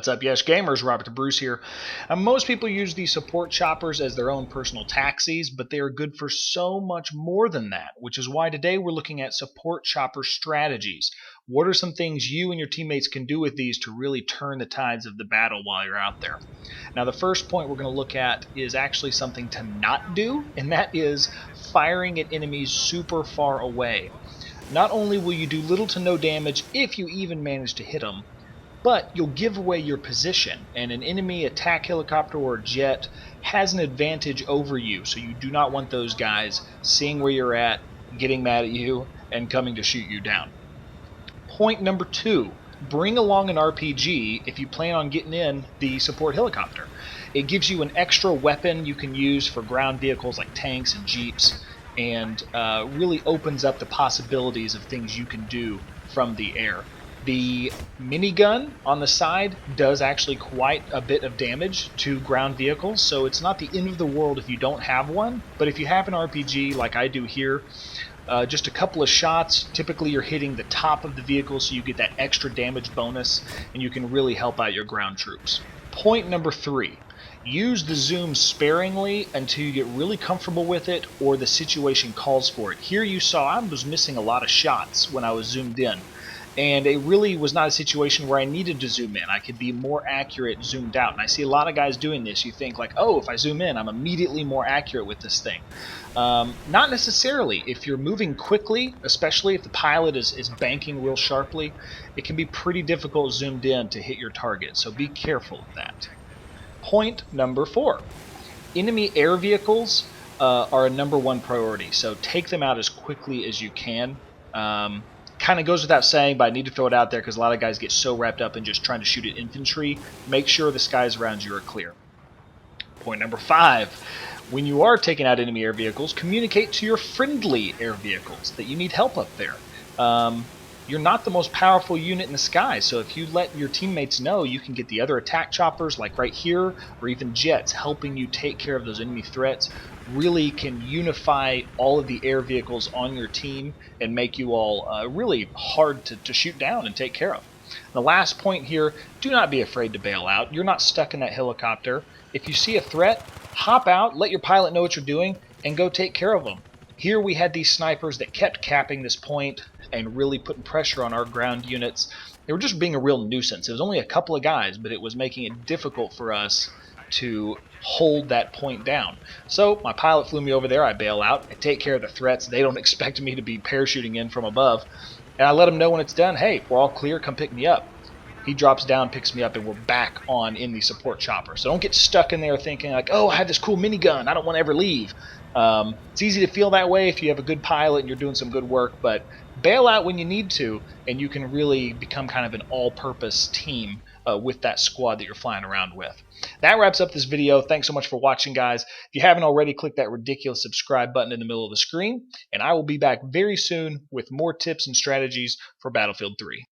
What's up, Yes Gamers? Robert the Bruce here. Most people use these support choppers as their own personal taxis, but they are good for so much more than that, which is why today we're looking at support chopper strategies. What are some things you and your teammates can do with these to really turn the tides of the battle while you're out there? Now, the first point we're going to look at is actually something to not do, and that is firing at enemies super far away. Not only will you do little to no damage if you even manage to hit them, but you'll give away your position, and an enemy attack helicopter or jet has an advantage over you, so you do not want those guys seeing where you're at, getting mad at you, and coming to shoot you down. Point number 2, bring along an RPG if you plan on getting in the support helicopter. It gives you an extra weapon you can use for ground vehicles like tanks and jeeps, and really opens up the possibilities of things you can do from the air. The minigun on the side does actually quite a bit of damage to ground vehicles, so it's not the end of the world if you don't have one, but if you have an RPG like I do here, just a couple of shots, typically you're hitting the top of the vehicle so you get that extra damage bonus, and you can really help out your ground troops. Point number 3. Use the zoom sparingly until you get really comfortable with it or the situation calls for it. Here you saw I was missing a lot of shots when I was zoomed in. And it really was not a situation where I needed to zoom in. I could be more accurate zoomed out. And I see a lot of guys doing this. You think like, oh, if I zoom in, I'm immediately more accurate with this thing. Not necessarily. If you're moving quickly, especially if the pilot is banking real sharply, it can be pretty difficult zoomed in to hit your target. So be careful of that. Point number 4. Enemy air vehicles are a #1 priority. So take them out as quickly as you can. Kind of goes without saying, but I need to throw it out there because a lot of guys get so wrapped up in just trying to shoot at infantry. Make sure the skies around you are clear. Point number 5. When you are taking out enemy air vehicles, communicate to your friendly air vehicles that you need help up there. You're not the most powerful unit in the sky, so if you let your teammates know, you can get the other attack choppers like right here, or even jets helping you take care of those enemy threats. Really can unify all of the air vehicles on your team and make you all really hard to shoot down and take care of. The last point here, do not be afraid to bail out. You're not stuck in that helicopter. If you see a threat, hop out, let your pilot know what you're doing, and go take care of them. Here we had these snipers that kept capping this point and really putting pressure on our ground units. They were just being a real nuisance. It was only a couple of guys, but it was making it difficult for us to hold that point down. So my pilot flew me over there, I bail out, I take care of the threats. They don't expect me to be parachuting in from above, and I let them know when it's done, hey, we're all clear, come pick me up. He drops down, picks me up, and we're back on in the support chopper. So don't get stuck in there thinking like, oh, I have this cool minigun, I don't want to ever leave. It's easy to feel that way if you have a good pilot and you're doing some good work, but bail out when you need to, and you can really become kind of an all-purpose team with that squad that you're flying around with. That wraps up this video. Thanks so much for watching, guys. If you haven't already, click that ridiculous subscribe button in the middle of the screen, and I will be back very soon with more tips and strategies for Battlefield 3.